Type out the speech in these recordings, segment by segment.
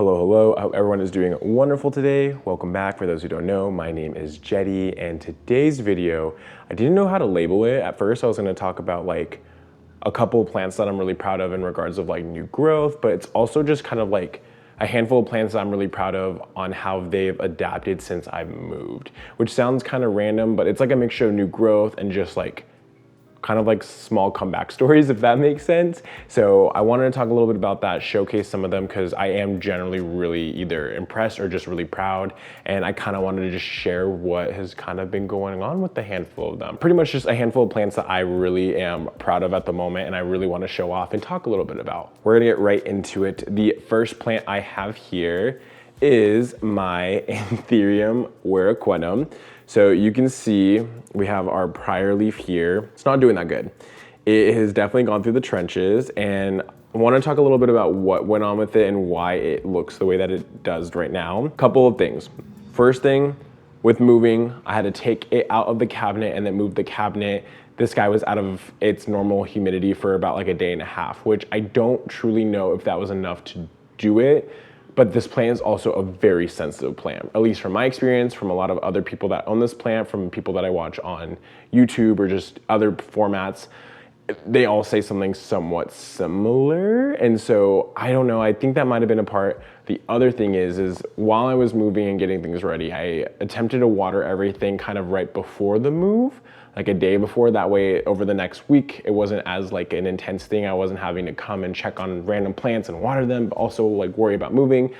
Hello, hello. I hope everyone is doing wonderful today. Welcome back. For those who don't know, my name is Jhetty, and today's video, I didn't know how to label it. At first, I was going to talk about like a couple of plants that I'm really proud of in regards of like new growth, but it's also just kind of like a handful of plants that I'm really proud of on how they've adapted since I've moved, which sounds kind of random, but it's like a mixture of new growth and just like kind of like small comeback stories, if that makes sense. So I wanted to talk a little bit about that, showcase some of them, because I am generally really either impressed or just really proud. And I kind of wanted to just share what has kind of been going on with a handful of them. Pretty much just a handful of plants that I really am proud of at the moment and I really want to show off and talk a little bit about. We're gonna get right into it. The first plant I have here is my Anthurium warocqueanum. So you can see we have our prior leaf here. It's not doing that good. It has definitely gone through the trenches, and I want to talk a little bit about what went on with it and why it looks the way that it does right now. Couple of things. First thing, with moving, I had to take it out of the cabinet and then move the cabinet. This guy was out of its normal humidity for about like a day and a half, which I don't truly know if that was enough to do it. But this plant is also a very sensitive plant, at least from my experience, from a lot of other people that own this plant, from people that I watch on YouTube or just other formats. They all say something somewhat similar. And so I don't know, I think that might've been a part. The other thing is while I was moving and getting things ready, I attempted to water everything kind of right before the move, like a day before. That way over the next week, it wasn't as like an intense thing. I wasn't having to come and check on random plants and water them, but also like worry about moving.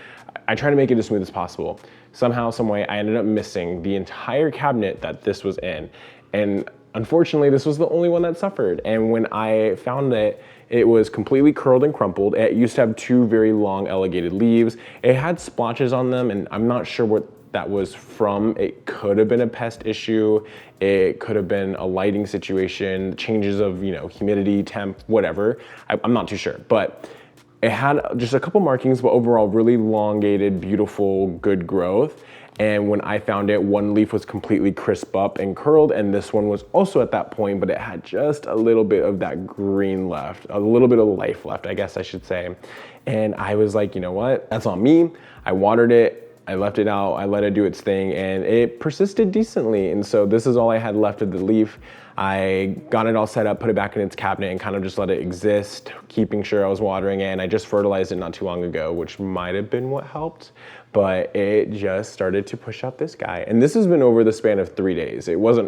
I try to make it as smooth as possible. Somehow, some way, I ended up missing the entire cabinet that this was in. And unfortunately, this was the only one that suffered. And when I found it, it was completely curled and crumpled. It used to have two very long elongated leaves. It had splotches on them, and I'm not sure what that was from. It could have been a pest issue. It could have been a lighting situation, changes of, humidity, temp, whatever. I'm not too sure, but it had just a couple markings, but overall really elongated, beautiful, good growth. And when I found it, one leaf was completely crisp up and curled, and this one was also at that point, but it had just a little bit of that green left, a little bit of life left, I guess I should say. And I was like, you know what, that's on me. I watered it, I left it out, I let it do its thing, and it persisted decently. And so this is all I had left of the leaf. I got it all set up, put it back in its cabinet, and kind of just let it exist, keeping sure I was watering it. And I just fertilized it not too long ago, which might have been what helped, but it just started to push out this guy. And this has been over the span of 3 days. It was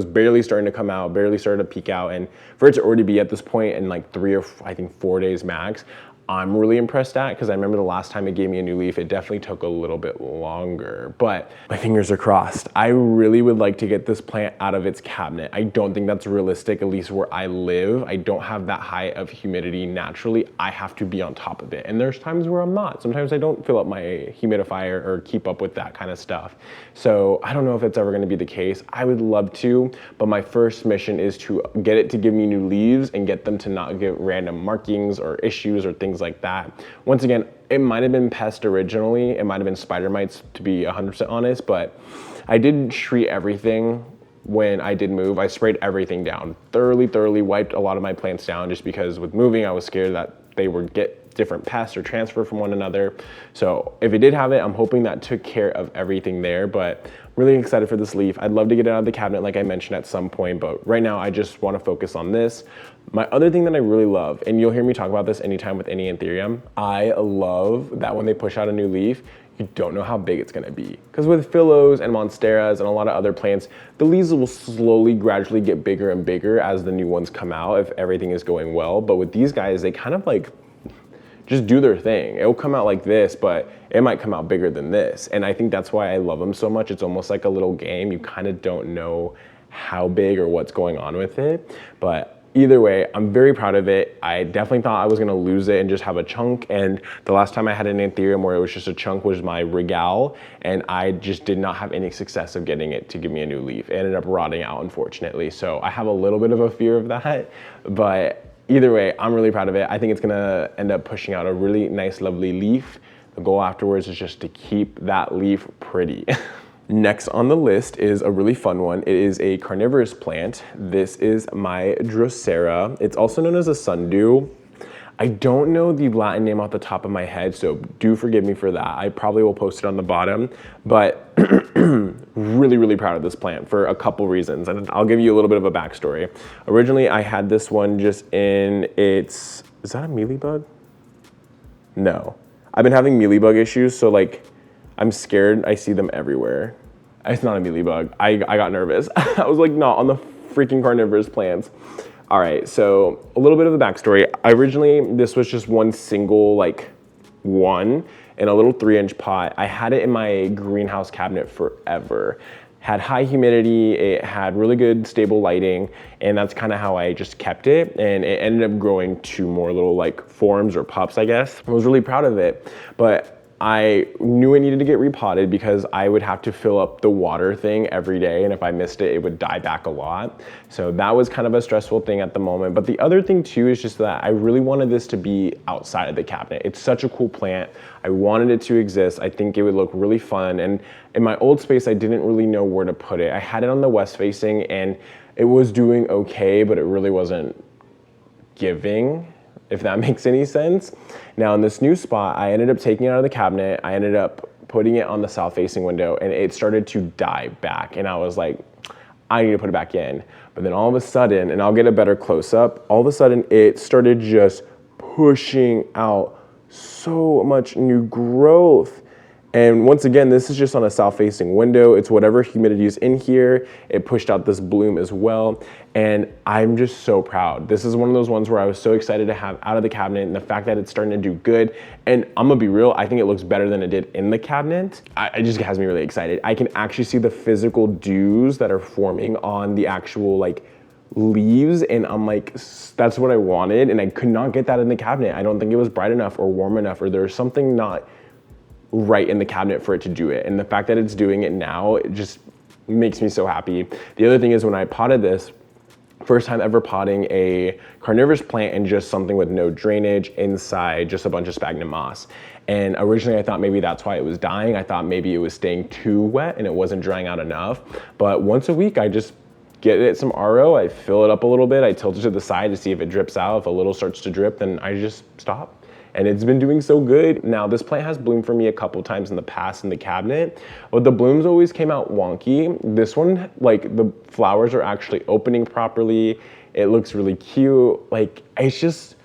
barely starting to come out, barely started to peek out. And for it to already be at this point in like 3 or I think 4 days max, I'm really impressed at, because I remember the last time it gave me a new leaf, it definitely took a little bit longer, but my fingers are crossed. I really would like to get this plant out of its cabinet. I don't think that's realistic, at least where I live. I don't have that high of humidity naturally. I have to be on top of it. And there's times where I'm not. Sometimes I don't fill up my humidifier or keep up with that kind of stuff. So I don't know if it's ever gonna be the case. I would love to, but my first mission is to get it to give me new leaves and get them to not get random markings or issues or things like that. Once again, it might have been pest originally. It might have been spider mites, to be 100% honest, but I did treat everything when I did move. I sprayed everything down, thoroughly wiped a lot of my plants down, just because with moving, I was scared that they would get different pests or transfer from one another. So if it did have it, I'm hoping that took care of everything there, but really excited for this leaf. I'd love to get it out of the cabinet like I mentioned at some point, but right now I just want to focus on this. My other thing that I really love, and you'll hear me talk about this anytime with any Anthurium, I love that when they push out a new leaf, you don't know how big it's gonna be. Because with Philos and Monsteras and a lot of other plants, the leaves will slowly, gradually get bigger and bigger as the new ones come out if everything is going well. But with these guys, they kind of like just do their thing. It'll come out like this, but it might come out bigger than this. And I think that's why I love them so much. It's almost like a little game. You kind of don't know how big or what's going on with it. But either way, I'm very proud of it. I definitely thought I was gonna lose it and just have a chunk. And the last time I had an Anthurium where it was just a chunk was my Regal, and I just did not have any success of getting it to give me a new leaf. It ended up rotting out, unfortunately. So I have a little bit of a fear of that, but either way, I'm really proud of it. I think it's gonna end up pushing out a really nice, lovely leaf. The goal afterwards is just to keep that leaf pretty. Next on the list is a really fun one. It is a carnivorous plant. This is my Drosera. It's also known as a sundew. I don't know the Latin name off the top of my head, so do forgive me for that. I probably will post it on the bottom, but really, really proud of this plant for a couple reasons, and I'll give you a little bit of a backstory. Originally, I had this one just in its, is that a mealybug? No. I've been having mealybug issues, so like, I'm scared I see them everywhere. It's not a mealybug. I got nervous. I was like, not on the freaking carnivorous plants. All right, so a little bit of a backstory. Originally, this was just one single, like, one in a little 3-inch pot. I had it in my greenhouse cabinet forever. Had high humidity, it had really good stable lighting, and that's kind of how I just kept it. And it ended up growing to more little like forms or pups, I guess. I was really proud of it, but I knew it needed to get repotted because I would have to fill up the water thing every day, and if I missed it, it would die back a lot. So that was kind of a stressful thing at the moment. But the other thing too is just that I really wanted this to be outside of the cabinet. It's such a cool plant. I wanted it to exist. I think it would look really fun. And in my old space, I didn't really know where to put it. I had it on the west facing and it was doing okay, but it really wasn't giving, if that makes any sense. Now in this new spot, I ended up taking it out of the cabinet. I ended up putting it on the south facing window and it started to die back. And I was like, I need to put it back in. But then all of a sudden, and I'll get a better close up, all of a sudden it started just pushing out so much new growth. And once again, this is just on a south facing window. It's whatever humidity is in here. It pushed out this bloom as well. And I'm just so proud. This is one of those ones where I was so excited to have out of the cabinet, and the fact that it's starting to do good. And I'm gonna be real, I think it looks better than it did in the cabinet. It just has me really excited. I can actually see the physical dews that are forming on the actual like leaves, and I'm like, that's what I wanted. And I could not get that in the cabinet. I don't think it was bright enough or warm enough, or there's something not right in the cabinet for it to do it. And the fact that it's doing it now, it just makes me so happy. The other thing is when I potted this, first time ever potting a carnivorous plant and just something with no drainage inside, just a bunch of sphagnum moss. And originally I thought maybe that's why it was dying. I thought maybe it was staying too wet and it wasn't drying out enough. But once a week, I just get it some RO, I fill it up a little bit, I tilt it to the side to see if it drips out. If a little starts to drip, then I just stop. And it's been doing so good. Now this plant has bloomed for me a couple times in the past in the cabinet, but the blooms always came out wonky. This one, like the flowers are actually opening properly. It looks really cute. Like it's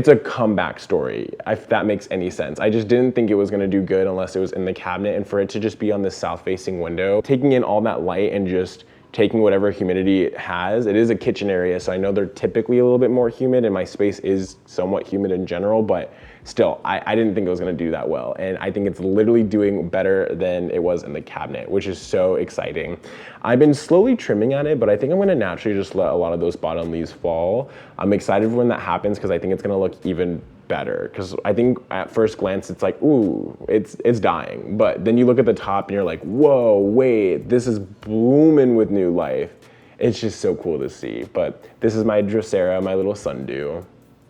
a comeback story, if that makes any sense. I just didn't think it was gonna do good unless it was in the cabinet, and for it to just be on this south facing window, taking in all that light and just taking whatever humidity it has. It is a kitchen area, so I know they're typically a little bit more humid, and my space is somewhat humid in general, but still, I didn't think it was gonna do that well. And I think it's literally doing better than it was in the cabinet, which is so exciting. I've been slowly trimming at it, but I think I'm gonna naturally just let a lot of those bottom leaves fall. I'm excited for when that happens because I think it's gonna look even better, because I think at first glance it's like, ooh, it's dying, but then you look at the top and you're like, whoa, wait, this is blooming with new life. It's just so cool to see. But this is my Drosera, my little sundew.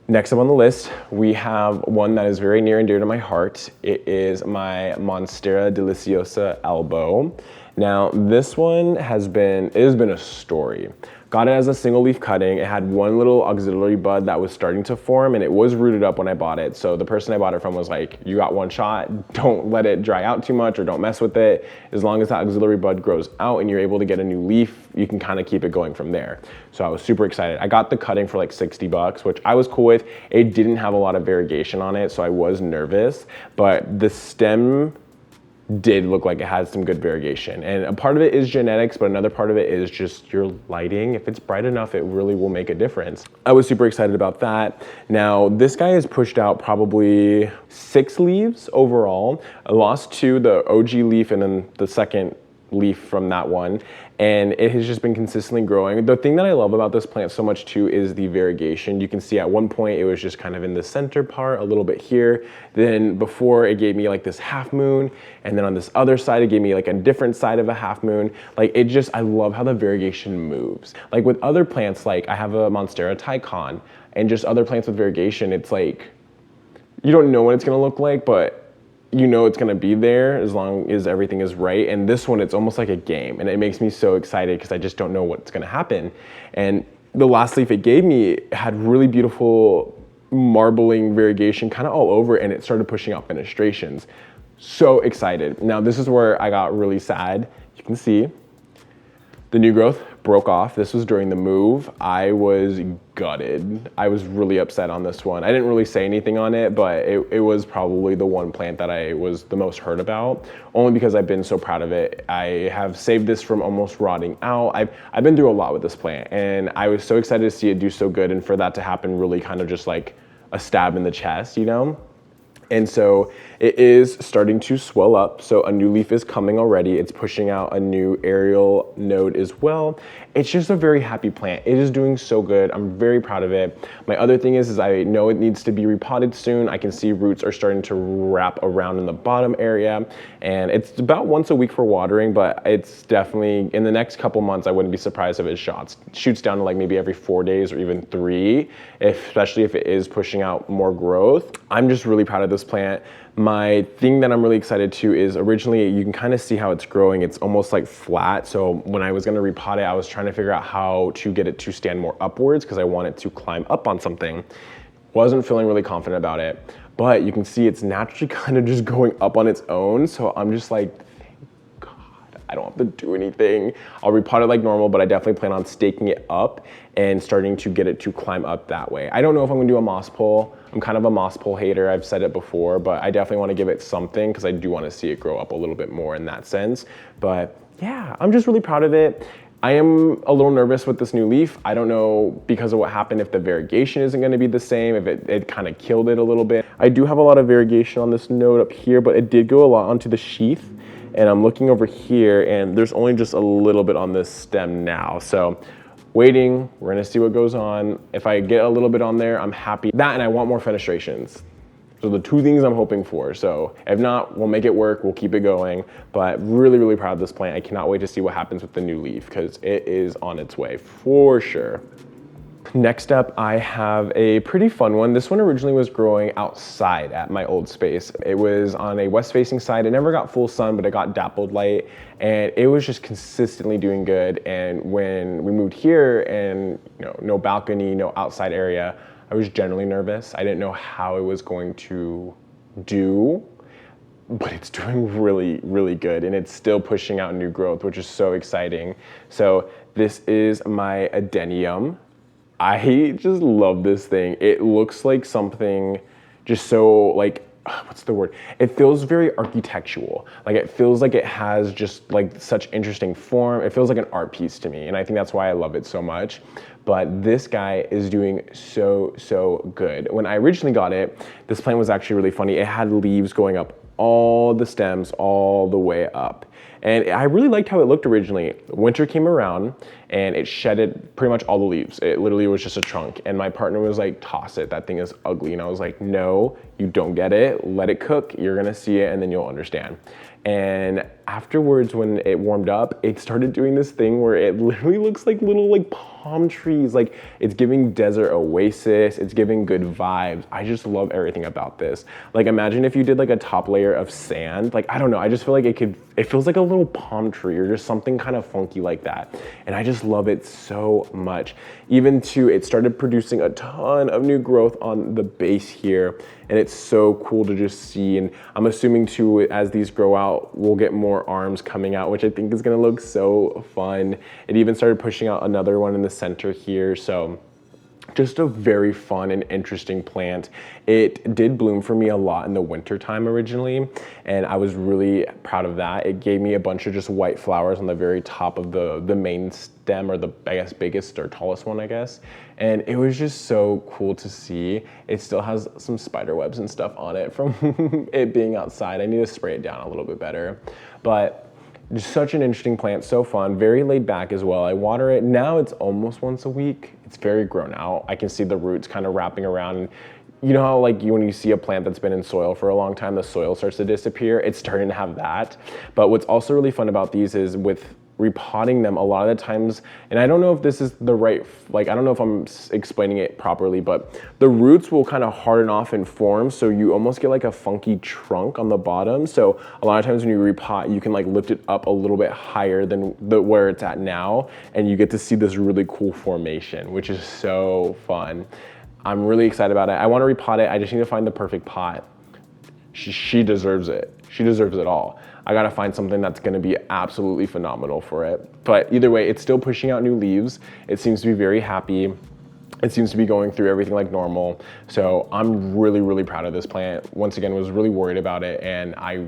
Next up on the list, we have one that is very near and dear to my heart. It is my Monstera deliciosa Albo. Now this one has been a story. Got it as a single leaf cutting. It had one little auxiliary bud that was starting to form, and it was rooted up when I bought it. So the person I bought it from was like, you got one shot, don't let it dry out too much or don't mess with it. As long as that auxiliary bud grows out and you're able to get a new leaf, you can kind of keep it going from there. So I was super excited. I got the cutting for like 60 bucks, which I was cool with. It didn't have a lot of variegation on it, so I was nervous, but the stem did look like it had some good variegation. And a part of it is genetics, but another part of it is just your lighting. If it's bright enough, it really will make a difference. I was super excited about that. Now, this guy has pushed out probably 6 leaves overall. I lost 2, the OG leaf and then the second leaf from that one, and it has just been consistently growing. The thing that I love about this plant so much too is the variegation. You can see at one point it was just kind of in the center part, a little bit here. Then before it gave me like this half moon, and then on this other side it gave me like a different side of a half moon. Like it just, I love how the variegation moves. Like with other plants, like I have a Monstera Tycon, and just other plants with variegation, it's like, you don't know what it's gonna look like, but you know it's gonna be there as long as everything is right. And this one, it's almost like a game, and it makes me so excited because I just don't know what's gonna happen. And the last leaf it gave me had really beautiful marbling variegation kind of all over, and it started pushing out fenestrations. So excited. Now this is where I got really sad. You can see the new growth broke off. This was during the move. I was gutted. I was really upset on this one. I didn't really say anything on it, but it was probably the one plant that I was the most hurt about, only because I've been so proud of it. I have saved this from almost rotting out. I've been through a lot with this plant, and I was so excited to see it do so good, and for that to happen really kind of just like a stab in the chest, you know? And so it is starting to swell up. So a new leaf is coming already. It's pushing out a new aerial node as well. It's just a very happy plant. It is doing so good. I'm very proud of it. My other thing is I know it needs to be repotted soon. I can see roots are starting to wrap around in the bottom area, and it's about once a week for watering, but it's definitely in the next couple months, I wouldn't be surprised if it shoots down to like maybe every 4 days or even 3, especially if it is pushing out more growth. I'm just really proud of this plant. My thing that I'm really excited to is originally you can kind of see how it's growing. It's almost like flat. So when I was going to repot it, I was trying to figure out how to get it to stand more upwards because I want it to climb up on something. Wasn't feeling really confident about it, but you can see it's naturally kind of just going up on its own. So I'm just like, I don't have to do anything. I'll repot it like normal, but I definitely plan on staking it up and starting to get it to climb up that way. I don't know if I'm gonna do a moss pole. I'm kind of a moss pole hater, I've said it before, but I definitely wanna give it something because I do wanna see it grow up a little bit more in that sense. But yeah, I'm just really proud of it. I am a little nervous with this new leaf. I don't know because of what happened if the variegation isn't gonna be the same, if it kind of killed it a little bit. I do have a lot of variegation on this node up here, but it did go a lot onto the sheath. And I'm looking over here and there's only just a little bit on this stem now. So waiting, we're gonna see what goes on. If I get a little bit on there, I'm happy. That and I want more fenestrations. So the two things I'm hoping for. So if not, we'll make it work, we'll keep it going. But really, really proud of this plant. I cannot wait to see what happens with the new leaf because it is on its way for sure. Next up, I have a pretty fun one. This one originally was growing outside at my old space. It was on a west-facing side. It never got full sun, but it got dappled light, and it was just consistently doing good. And when we moved here and no balcony, no outside area, I was generally nervous. I didn't know how it was going to do, but it's doing really, really good, and it's still pushing out new growth, which is so exciting. So this is my Adenium. I just love this thing. It looks like something just so like, what's the word? It feels very architectural. Like it feels like it has just like such interesting form. It feels like an art piece to me. And I think that's why I love it so much. But this guy is doing so, so good. When I originally got it, this plant was actually really funny. It had leaves going up all the stems all the way up. And I really liked how it looked originally. Winter came around and it shedded pretty much all the leaves. It literally was just a trunk. And my partner was like, toss it, that thing is ugly. And I was like, no, you don't get it. Let it cook, you're gonna see it and then you'll understand. And afterwards, when it warmed up, it started doing this thing where it literally looks like little like palm trees. Like it's giving desert oasis, it's giving good vibes. I just love everything about this. Like imagine if you did like a top layer of sand. Like, I don't know, I just feel like it feels like a little palm tree or just something kind of funky like that. And I just love it so much. Even too, it started producing a ton of new growth on the base here. And it's so cool to just see. And I'm assuming too, as these grow out, we'll get more arms coming out, which I think is gonna look so fun. It even started pushing out another one in the center here. So just a very fun and interesting plant. It did bloom for me a lot in the winter time originally, and I was really proud of that. It gave me a bunch of just white flowers on the very top of the main stem, or the, I guess, biggest or tallest one, I guess. And it was just so cool to see. It still has some spider webs and stuff on it from it being outside. I need to spray it down a little bit better. But just such an interesting plant, so fun, very laid back as well. I water it, now it's almost once a week. It's very grown out. I can see the roots kind of wrapping around. And you know how like when you see a plant that's been in soil for a long time, the soil starts to disappear? It's starting to have that. But what's also really fun about these is with repotting them a lot of the times, and I don't know if this is the right, like I don't know if I'm explaining it properly, but the roots will kind of harden off and form, so you almost get like a funky trunk on the bottom. So a lot of times when you repot, you can like lift it up a little bit higher than where it's at now, and you get to see this really cool formation, which is so fun. I'm really excited about it. I want to repot it. I just need to find the perfect pot. She deserves it. She deserves it all. I gotta find something that's gonna be absolutely phenomenal for it. But either way, it's still pushing out new leaves. It seems to be very happy. It seems to be going through everything like normal. So I'm really, really proud of this plant. Once again, was really worried about it, and I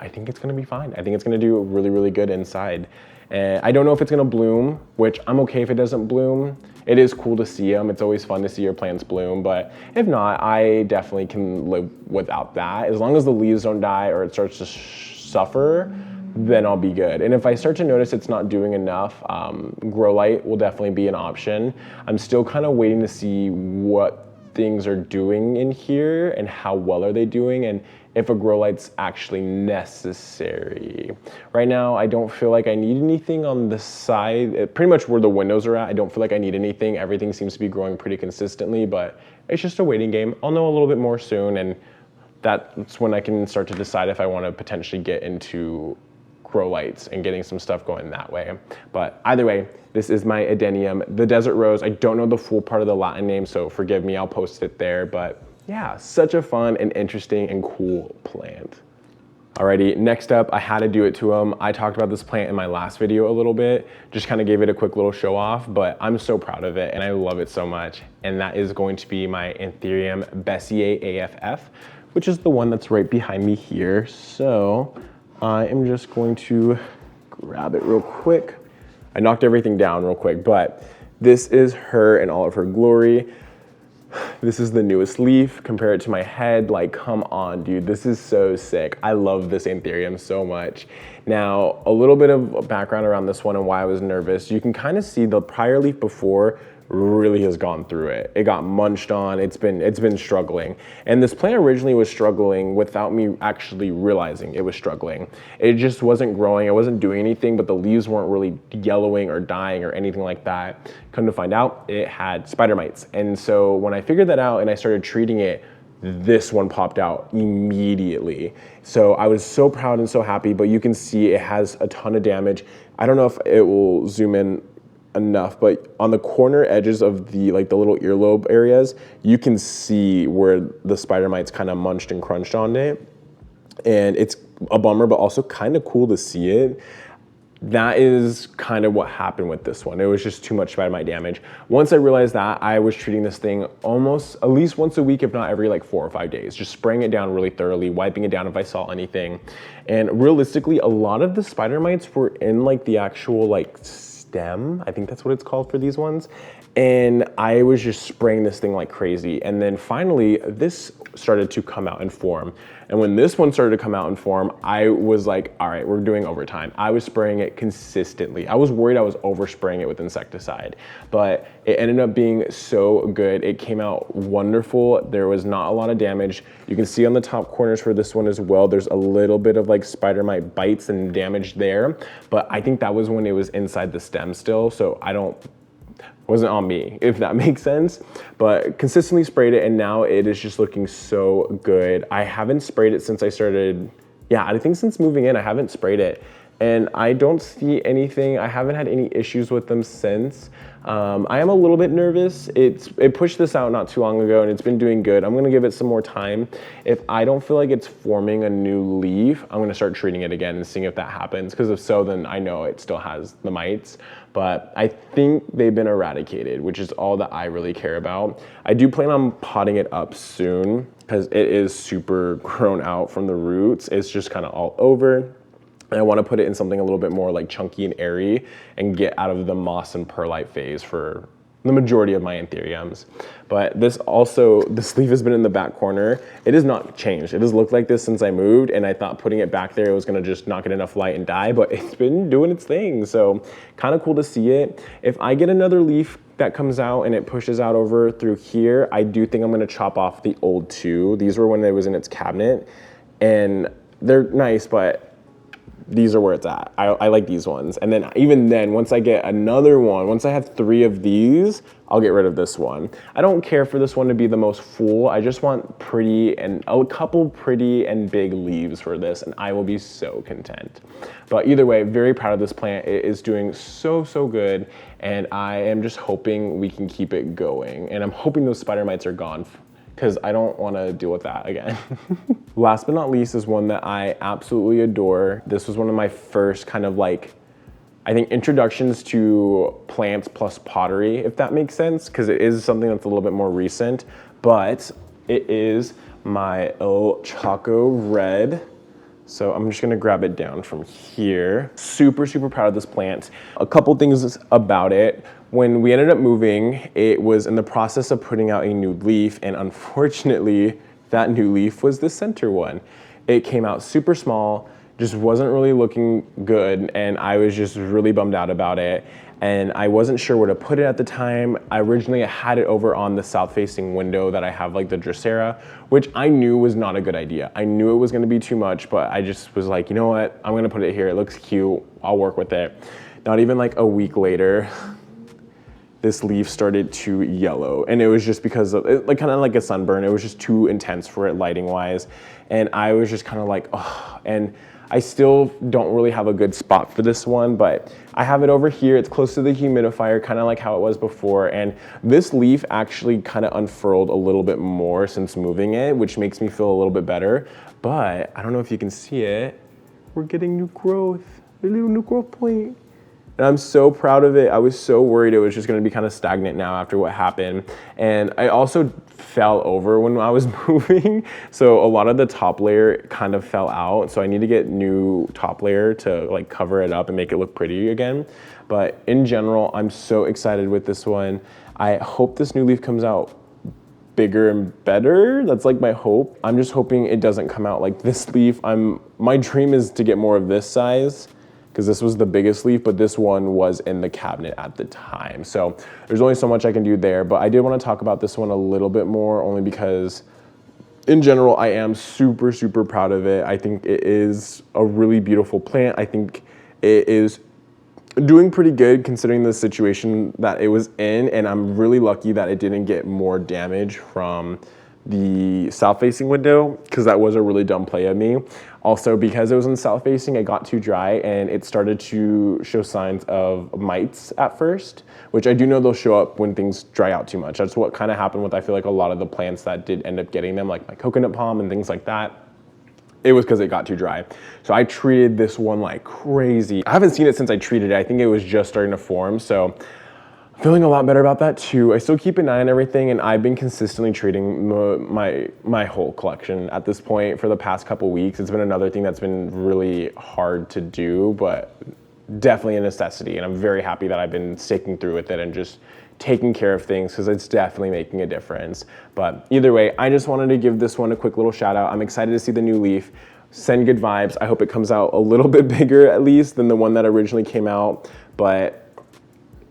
think it's gonna be fine. I think it's gonna do really, really good inside. And I don't know if it's gonna bloom, which I'm okay if it doesn't bloom. It is cool to see them. It's always fun to see your plants bloom, but if not, I definitely can live without that. As long as the leaves don't die or it starts to suffer, then I'll be good. And if I start to notice it's not doing enough, grow light will definitely be an option. I'm still kind of waiting to see what things are doing in here and how well are they doing and if a grow light's actually necessary. Right now, I don't feel like I need anything on the side, pretty much where the windows are at. I don't feel like I need anything. Everything seems to be growing pretty consistently, but it's just a waiting game. I'll know a little bit more soon, and that's when I can start to decide if I want to potentially get into grow lights and getting some stuff going that way. But either way, this is my Adenium, the desert rose. I don't know the full part of the Latin name, so forgive me, I'll post it there. But yeah, such a fun and interesting and cool plant. Alrighty, next up, I had to do it to them. I talked about this plant in my last video a little bit, just kind of gave it a quick little show off, but I'm so proud of it and I love it so much. And that is going to be my Anthurium Bessier AFF, which is the one that's right behind me here. So I am just going to grab it real quick. I knocked everything down real quick, but this is her in all of her glory. This is the newest leaf. Compare it to my head. Like, come on, dude. This is so sick. I love this Anthurium so much. Now, a little bit of background around this one and why I was nervous. You can kind of see the prior leaf before really has gone through it. It got munched on. It's been struggling. And this plant originally was struggling without me actually realizing it was struggling. It just wasn't growing. It wasn't doing anything, but the leaves weren't really yellowing or dying or anything like that. Come to find out, it had spider mites. And so when I figured that out and I started treating it, this one popped out immediately. So I was so proud and so happy, but you can see it has a ton of damage. I don't know if it will zoom in enough, but on the corner edges of the little earlobe areas, you can see where the spider mites kind of munched and crunched on it. And it's a bummer, but also kind of cool to see it. That is kind of what happened with this one. It was just too much spider mite damage. Once I realized that, I was treating this thing almost at least once a week, if not every 4 or 5 days, just spraying it down really thoroughly, wiping it down if I saw anything. And realistically, a lot of the spider mites were in the actual stem. I think that's what it's called for these ones. And I was just spraying this thing like crazy. And then finally, this started to come out and form. And when this one started to come out and form, I was like, all right, we're doing overtime. I was spraying it consistently. I was worried I was overspraying it with insecticide, but it ended up being so good. It came out wonderful. There was not a lot of damage. You can see on the top corners for this one as well, there's a little bit of spider mite bites and damage there, but I think that was when it was inside the stem still. So wasn't on me, if that makes sense. But consistently sprayed it, and now it is just looking so good. I haven't sprayed it since I started, I think since moving in, I haven't sprayed it. And I don't see anything, I haven't had any issues with them since. I am a little bit nervous. It pushed this out not too long ago and it's been doing good. I'm gonna give it some more time. If I don't feel like it's forming a new leaf, I'm gonna start treating it again and seeing if that happens. Because if so, then I know it still has the mites. But I think they've been eradicated, which is all that I really care about. I do plan on potting it up soon because it is super grown out from the roots. It's just kind of all over. And I want to put it in something a little bit more chunky and airy and get out of the moss and perlite phase for the majority of my Anthuriums. But this leaf has been in the back corner. It has not changed. It has looked like this since I moved, and I thought putting it back there, it was gonna just not get enough light and die, but it's been doing its thing. So kind of cool to see it. If I get another leaf that comes out and it pushes out over through here, I do think I'm gonna chop off the old two. These were when it was in its cabinet, and they're nice, but these are where it's at. I like these ones. And then even then, once I get another one, once I have 3 of these, I'll get rid of this one. I don't care for this one to be the most full. I just want pretty and a couple pretty and big leaves for this, and I will be so content. But either way, very proud of this plant. It is doing so good, and I am just hoping we can keep it going. And I'm hoping those spider mites are gone, because I don't want to deal with that again. Last but not least is one that I absolutely adore. This was one of my first kind of like, I think, introductions to plants plus pottery, if that makes sense, because it is something that's a little bit more recent, but it is my Choco Red. So I'm just gonna grab it down from here. Super proud of this plant. A couple things about it. When we ended up moving, it was in the process of putting out a new leaf, and unfortunately, that new leaf was the center one. It came out super small, just wasn't really looking good, and I was just really bummed out about it. And I wasn't sure where to put it at the time. I originally had it over on the south-facing window that I have, like the Drosera, which I knew was not a good idea. I knew it was gonna be too much, but I just was like, you know what? I'm gonna put it here. It looks cute. I'll work with it. Not even like a week later, this leaf started to yellow, and it was just because of it, like kind of like a sunburn. It was just too intense for it lighting wise, and I was just kind of like, oh. And I still don't really have a good spot for this one, but I have it over here. It's close to the humidifier, kind of like how it was before. And this leaf actually kind of unfurled a little bit more since moving it, which makes me feel a little bit better. But I don't know if you can see it. We're getting new growth, a little new growth point. And I'm so proud of it. I was so worried it was just gonna be kind of stagnant now after what happened. And I also fell over when I was moving. So a lot of the top layer kind of fell out. So I need to get new top layer to like cover it up and make it look pretty again. But in general, I'm so excited with this one. I hope this new leaf comes out bigger and better. That's like my hope. I'm just hoping it doesn't come out like this leaf. My dream is to get more of this size, because this was the biggest leaf, but this one was in the cabinet at the time. So there's only so much I can do there, but I did want to talk about this one a little bit more, only because in general, I am super proud of it. I think it is a really beautiful plant. I think it is doing pretty good considering the situation that it was in, and I'm really lucky that it didn't get more damage from the south-facing window, because that was a really dumb play of me. Also, because it was in south-facing, it got too dry and it started to show signs of mites at first, which I do know they'll show up when things dry out too much. That's what kind of happened with, I feel like, a lot of the plants that did end up getting them, like my coconut palm and things like that. It was because it got too dry. So I treated this one like crazy. I haven't seen it since I treated it. I think it was just starting to form. So feeling a lot better about that too. I still keep an eye on everything, and I've been consistently treating my whole collection at this point for the past couple weeks. It's been another thing that's been really hard to do, but definitely a necessity. And I'm very happy that I've been sticking through with it and just taking care of things, because it's definitely making a difference. But either way, I just wanted to give this one a quick little shout out. I'm excited to see the new leaf. Send good vibes. I hope it comes out a little bit bigger at least than the one that originally came out, but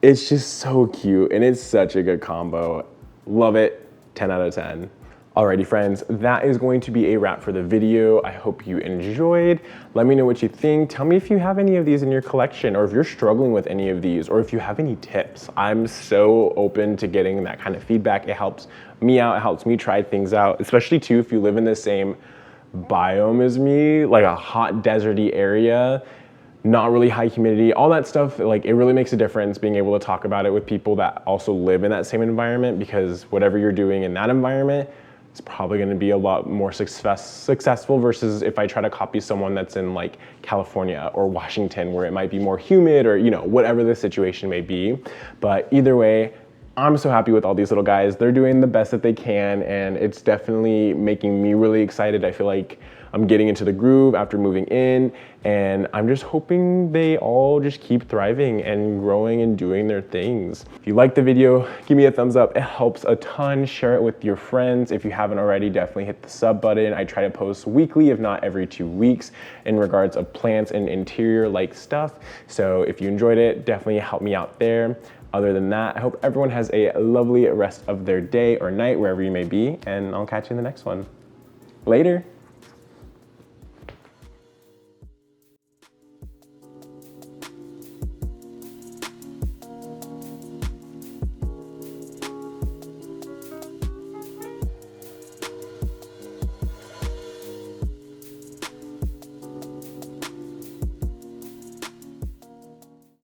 it's just so cute, and it's such a good combo. Love it, 10 out of 10. Alrighty friends, that is going to be a wrap for the video. I hope you enjoyed. Let me know what you think. Tell me if you have any of these in your collection, or if you're struggling with any of these, or if you have any tips. I'm so open to getting that kind of feedback. It helps me out, it helps me try things out, especially too if you live in the same biome as me, like a hot deserty area. Not really high humidity, all that stuff, like it really makes a difference being able to talk about it with people that also live in that same environment, because whatever you're doing in that environment, it's probably gonna be a lot more successful versus if I try to copy someone that's in like California or Washington, where it might be more humid, or whatever the situation may be. But either way, I'm so happy with all these little guys. They're doing the best that they can, and it's definitely making me really excited. I feel like I'm getting into the groove after moving in, and I'm just hoping they all just keep thriving and growing and doing their things. If you liked the video, give me a thumbs up. It helps a ton. Share it with your friends. If you haven't already, definitely hit the sub button. I try to post weekly, if not every 2 weeks, in regards of plants and interior like stuff. So if you enjoyed it, definitely help me out there. Other than that, I hope everyone has a lovely rest of their day or night, wherever you may be, and I'll catch you in the next one. Later.